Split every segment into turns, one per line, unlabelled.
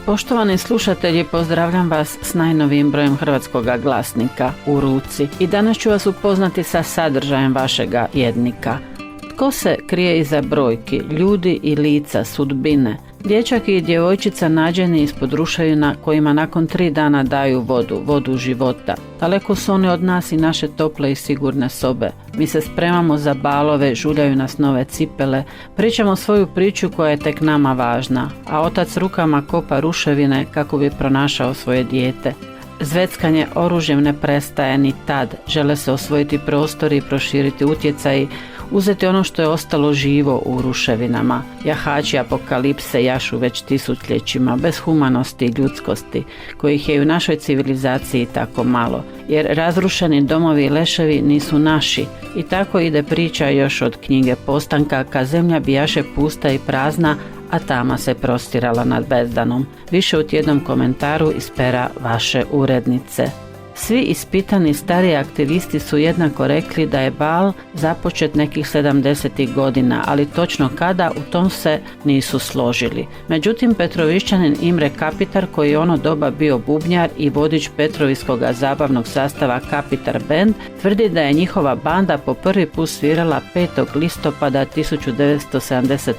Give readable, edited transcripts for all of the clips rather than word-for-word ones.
Poštovani slušatelji, pozdravljam vas s najnovijim brojem Hrvatskoga glasnika u ruci i danas ću vas upoznati sa sadržajem vašega jednika. Tko se krije iza brojki, ljudi i lica, sudbine? Dječak i djevojčica nađeni ispod ruševina kojima nakon 3 dana daju vodu života. Daleko su oni od nas i naše tople i sigurne sobe. Mi se spremamo za balove, žuljaju nas nove cipele, pričamo svoju priču koja je tek nama važna, a otac rukama kopa ruševine kako bi pronašao svoje dijete. Zveckanje oružjem ne prestaje ni tad, žele se osvojiti prostori i proširiti utjecaji, uzeti ono što je ostalo živo u ruševinama. Jahači apokalipse jašu već tisućljećima, bez humanosti i ljudskosti, kojih je u našoj civilizaciji tako malo, jer razrušeni domovi i leševi nisu naši. I tako ide priča još od knjige Postanka, ka zemlja bijaše pusta i prazna, a tama se prostirala nad bezdanom. Više u tjednom komentaru iz pera vaše urednice. Svi ispitani stariji aktivisti su jednako rekli da je bal započet nekih 70. godina, ali točno kada, u tom se nisu složili. Međutim, Petrovišćanin Imre Kapitar, koji je ono doba bio bubnjar i vodič Petrovijskoga zabavnog sastava Kapitar Band, tvrdi da je njihova banda po prvi put svirala 5. listopada 1975.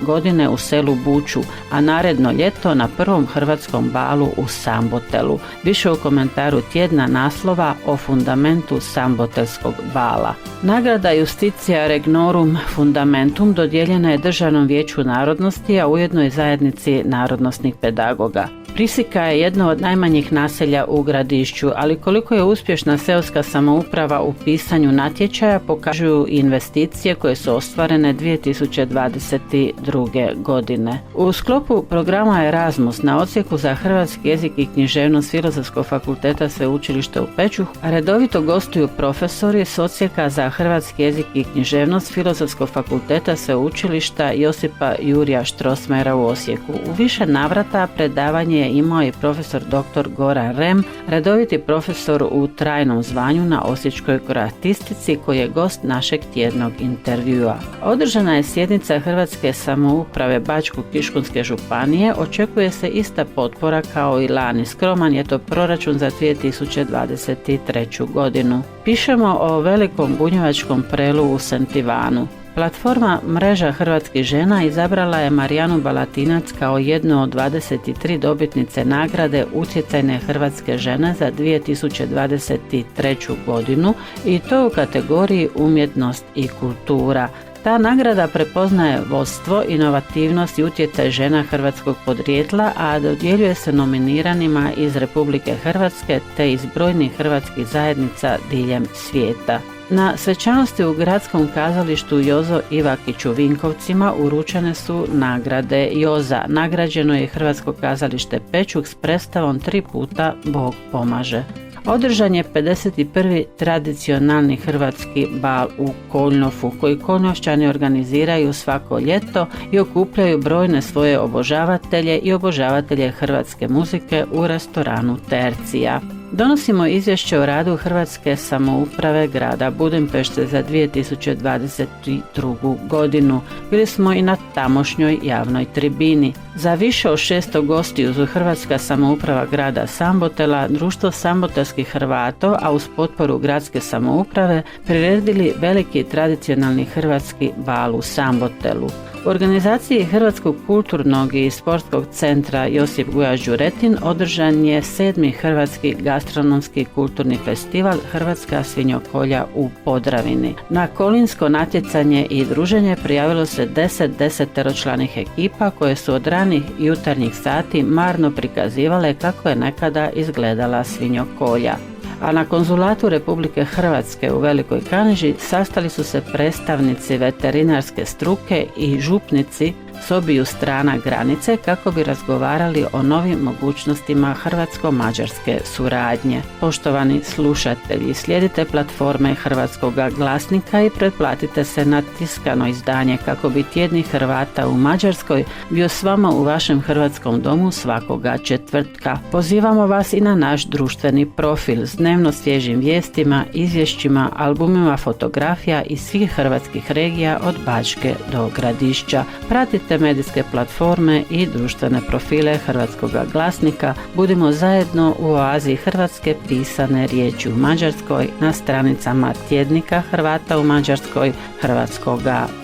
godine u selu Buču, a naredno ljeto na prvom hrvatskom balu u Sambotelu. Više u komentaru tjedna naslova o fundamentu sambotelskog bala. Nagrada Justitia Regnorum Fundamentum dodijeljena je Državnom vijeću narodnosti, a ujedno i zajednici narodnosnih pedagoga. Prisika je jedno od najmanjih naselja u Gradišću, ali koliko je uspješna seoska samouprava u pisanju natječaja pokazuju investicije koje su ostvarene 2022. godine. U sklopu programa Erasmus na odsjeku za hrvatski jezik i književnost Filozofskog fakulteta Sveučilišta u Pečuhu redovito gostuju profesori s odsjeka za hrvatski jezik i književnost Filozofskog fakulteta Sveučilišta Josipa Jurija Strossmayera u Osijeku. U više navrata predavanje imao je profesor dr. Goran Rem, redoviti profesor u trajnom zvanju na osječkoj kroatistici, koji je gost našeg tjednog intervjua. Održana je sjednica Hrvatske samouprave Bačko-Kiškunske županije, očekuje se ista potpora kao i lani. Skroman je to proračun za 2023. godinu. Pišemo o velikom bunjevačkom prelu u Sentivanu. Platforma Mreža hrvatskih žena izabrala je Marijanu Balatinac kao jednu od 23 dobitnice nagrade Utjecajne hrvatske žene za 2023. godinu i to u kategoriji umjetnost i kultura. Ta nagrada prepoznaje vodstvo, inovativnost i utjecaj žena hrvatskog podrijetla, a dodjeljuje se nominiranima iz Republike Hrvatske te iz brojnih hrvatskih zajednica diljem svijeta. Na svečanosti u Gradskom kazalištu Jozo Ivakić u Vinkovcima uručene su nagrade Joza. Nagrađeno je Hrvatsko kazalište Pečuh s predstavom 3 puta Bog pomaže. Održan je 51. tradicionalni hrvatski bal u Koljnofu, koji Koljnovčani organiziraju svako ljeto i okupljaju brojne svoje obožavatelje i obožavatelje hrvatske muzike u restoranu Tercija. Donosimo izvješće o radu Hrvatske samouprave grada Budimpešte za 2022. godinu. Bili smo i na tamošnjoj javnoj tribini. Za više od 600 gostiju uz Hrvatska samouprava grada Sambotela, društvo sambotelskih Hrvata, a uz potporu gradske samouprave, priredili veliki tradicionalni hrvatski bal u Sambotelu. U organizaciji Hrvatskog kulturnog i sportskog centra Josip Gujaš Đuretin održan je 7. Hrvatski gastronomski kulturni festival Hrvatska svinjokolja u Podravini. Na kolinsko natjecanje i druženje prijavilo se 10 deseteročlanih ekipa koje su od ranih jutarnjih sati marno prikazivale kako je nekada izgledala svinjokolja. A na konzulatu Republike Hrvatske u Velikoj Kaneži sastali su se predstavnici veterinarske struke i župnici s obiju strana granice kako bi razgovarali o novim mogućnostima hrvatsko-mađarske suradnje. Poštovani slušatelji, slijedite platforme Hrvatskoga glasnika i pretplatite se na tiskano izdanje kako bi tjedni Hrvata u Mađarskoj bio s vama u vašem hrvatskom domu svakoga četvrtka. Pozivamo vas i na naš društveni profil s dnevno svježim vijestima, izvješćima, albumima fotografija iz svih hrvatskih regija od Bačke do Gradišća. Pratite Pratite medijske platforme i društvene profile Hrvatskog glasnika. Budimo zajedno u oazi hrvatske pisane riječi u Mađarskoj na stranicama tjednika Hrvata u Mađarskoj Hrvatskog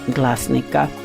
glasnika.